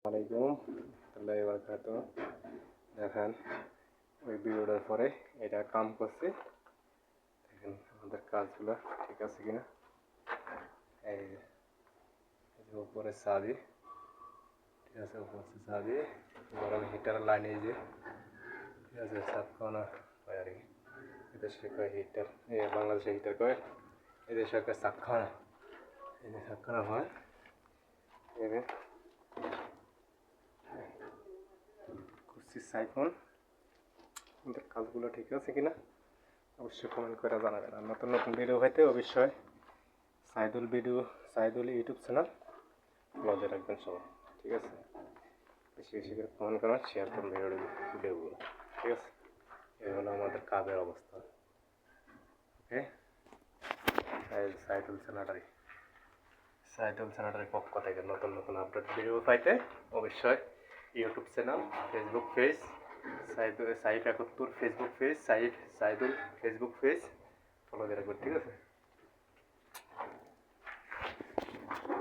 আলাইকুম আল্লাহ বারাকাত। দেখেন ওই ভিডিওটার পরে এটা কাম করছে, দেখেন আমাদের কাজগুলো ঠিক আছে কিনা। এই যে উপরে চাবি, ঠিক আছে, উপরে চাবি গরম হিটার লাইনে যে ঠিক আছে সাতখানা হয় আর কি, এদেশে কয় হিটার, বাংলাদেশে হিটার কয়, এদেশে কয় সাতখানা, এই যে সাতখানা হয়। করছি সাইফোন, আমাদের কাজগুলো ঠিক আছে কিনা অবশ্যই কমেন্ট করে জানাবেন। আর নতুন নতুন ভিডিও হইতে অবশ্যই সাইদুল ইউটিউব চ্যানেল ফলো দিয়ে রাখবেন সবাই, ঠিক আছে। বেশি বেশি করে কমেন্ট করবেন, শেয়ার করুন ভিডিওগুলো, ঠিক আছে। এই হলো আমাদের কাজের অবস্থা। ওকে, সাইদুল চ্যানেলের পক্ষ থেকে নতুন নতুন আপডেট ভিডিও পাইতে অবশ্যই YouTube channel, Facebook page Saif 71 Facebook page, Saidul Facebook page follow দিয়ে রাখবেন, ঠিক আছে।